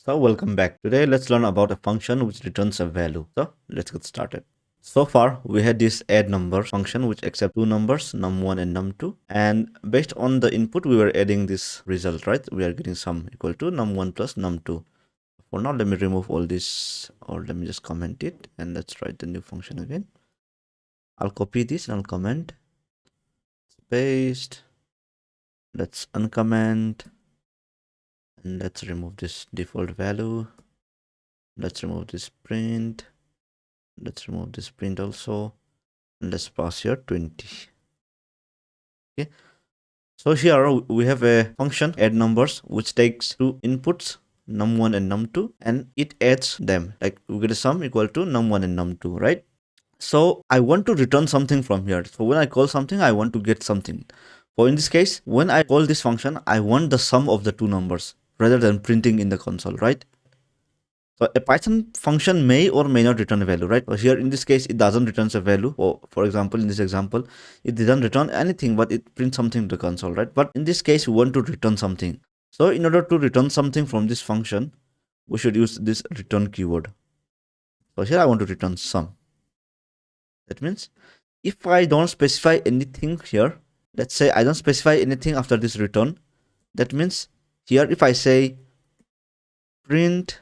So welcome back. Today let's learn about a function which returns a value. So let's get started. So far we had this add numbers function which accepts two numbers num1 and num2, and based on the input we were adding this result, right? We are getting sum equal to num1 plus num2. For now let me remove all this, or let me just comment it, and let's write the new function again. I'll copy this and I'll comment, paste, let's uncomment, and let's remove this default value. Let's remove this print. Let's remove this print also. And let's pass here 20. Okay. So here we have a function add numbers which takes two inputs num1 and num2 and it adds them. Like we get a sum equal to num1 and num2, right? So I want to return something from here. So when I call something, I want to get something. So in this case, when I call this function, I want the sum of the two numbers rather than printing in the console, right? So a Python function may or may not return a value, right? So here in this case, it doesn't return a value. Or for example, in this example, it didn't return anything, but it prints something to the console, right? But in this case, we want to return something. So in order to return something from this function, we should use this return keyword. So here I want to return sum. That means if I don't specify anything here, let's say I don't specify anything after this return, that means here if I say print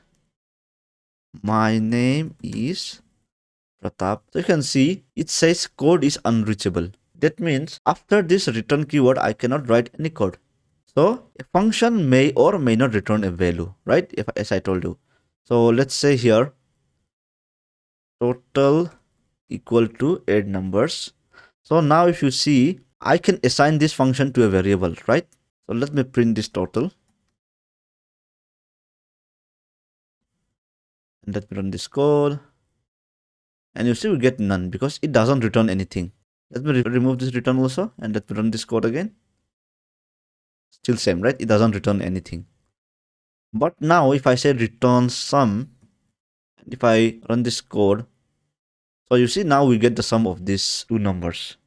my name is Pratap. So you can see it says code is unreachable. That means after this return keyword, I cannot write any code. So a function may or may not return a value, right? If as I told you. So let's say here total equal to add numbers. So now if you see, I can assign this function to a variable, right? So let me print this total. And let me run this code. And you see we get none because it doesn't return anything. Let me remove this return also and let me run this code again. Still same, right? It doesn't return anything. But now if I say return sum, if I run this code, so you see now we get the sum of these two numbers.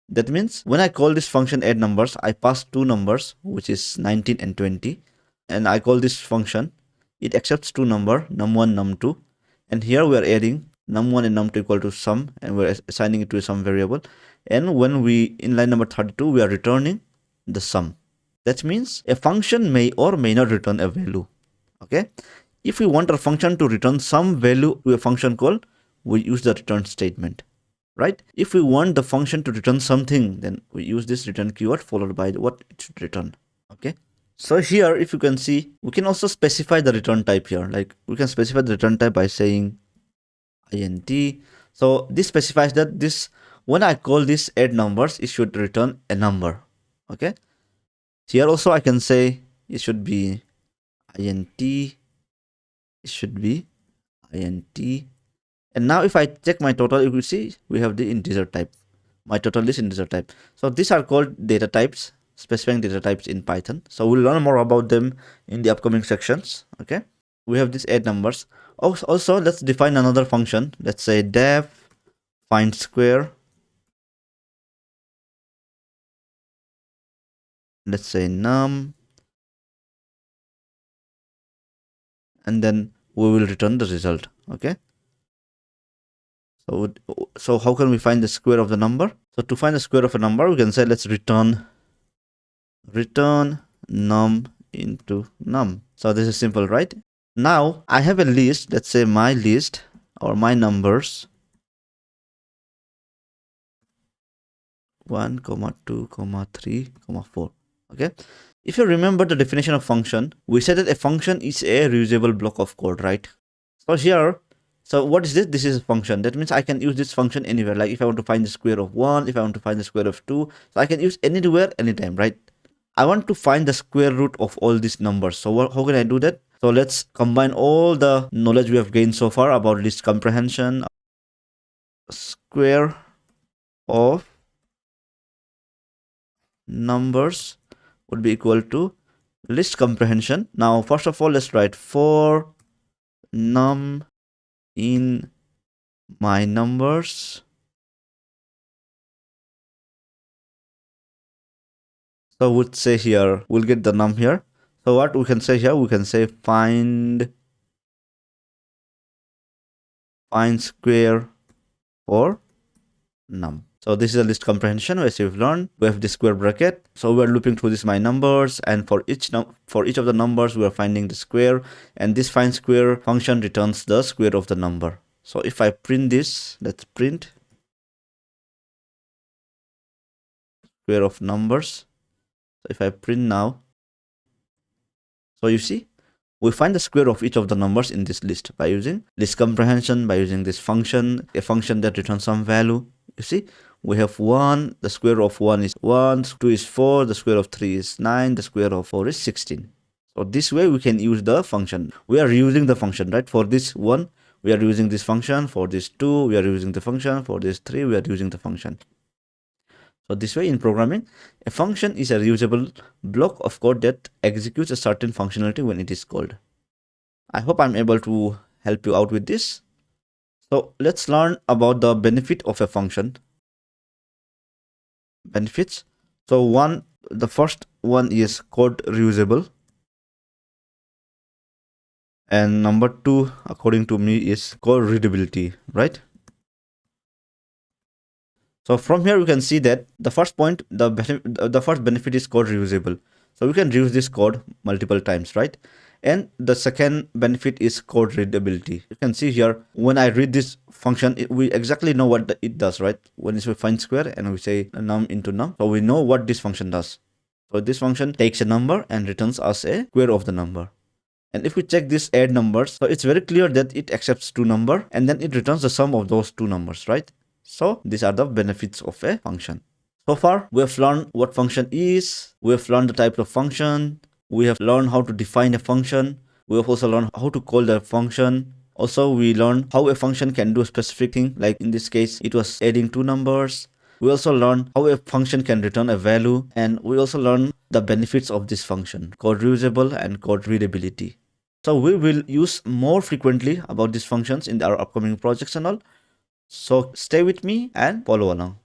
That means when I call this function add numbers, I pass two numbers, which is 19 and 20. And I call this function, it accepts two number, num1, num2. And here we are adding num1 and num2 equal to sum, and we're assigning it to some variable. And when we, in line number 32, we are returning the sum. That means a function may or may not return a value. Okay. If we want a function to return some value to a function call, we use the return statement, right? If we want the function to return something, then we use this return keyword followed by what it should return. Okay. So here, if you can see, we can also specify the return type here. Like we can specify the return type by saying int. So this specifies that this, when I call this add numbers, it should return a number. Okay. Here also I can say it should be int. It should be int. And now if I check my total, you will see we have the integer type. My total is integer type. So these are called data types, specifying data types in Python. So we'll learn more about them in the upcoming sections. Okay. We have these add numbers. Also, let's define another function. Let's say def find square. Let's say num. And then we will return the result. Okay. So how can we find the square of the number? So to find the square of a number, we can say let's return num into num. So this is simple, right? Now I have a list. Let's say my list or my numbers 1, 2, 3, 4. Okay. If you remember the definition of function, we said that a function is a reusable block of code, right? So here, so what is this? This is a function. That means I can use this function anywhere. Like if I want to find the square of 1, if I want to find the square of 2, so I can use anywhere, anytime, right? I want to find the square root of all these numbers. So how can I do that? So let's combine all the knowledge we have gained so far about list comprehension. Square of numbers would be equal to list comprehension. Now, first of all, let's write for num in my numbers. So would say here, we'll get the num here. So what we can say here, we can say find square for num. So this is a list comprehension. As you've learned, we have the square bracket. So we're looping through this my numbers, and for each of the numbers, we are finding the square, and this find square function returns the square of the number. So if I print this, let's print square of numbers. So if I print now, so you see, we find the square of each of the numbers in this list by using list comprehension, by using this function, a function that returns some value. You see, we have 1, the square of 1 is 1, 2 is 4, the square of 3 is 9, the square of 4 is 16. So this way we can use the function. We are using the function, right? For this 1, we are using this function. For this 2, we are using the function. For this 3, we are using the function. So this way in programming, a function is a reusable block of code that executes a certain functionality when it is called. I hope I'm able to help you out with this. So let's learn about the benefit of a function. Benefits. So the first one is code reusable. And number 2, according to me, is code readability, right? So from here, we can see that the first point, the first benefit is code reusable. So we can reuse this code multiple times, right? And the second benefit is code readability. You can see here, when I read this function, we exactly know what it does, right? When we find square and we say num into num, so we know what this function does. So this function takes a number and returns us a square of the number. And if we check this add numbers, so it's very clear that it accepts two numbers and then it returns the sum of those two numbers, right? So these are the benefits of a function. So far, we have learned what function is, we have learned the type of function, we have learned how to define a function, we have also learned how to call the function. Also, we learned how a function can do a specific thing, like in this case, it was adding two numbers. We also learned how a function can return a value, and we also learned the benefits of this function, code reusable and code readability. So we will use more frequently about these functions in our upcoming projects and all. So stay with me and follow along.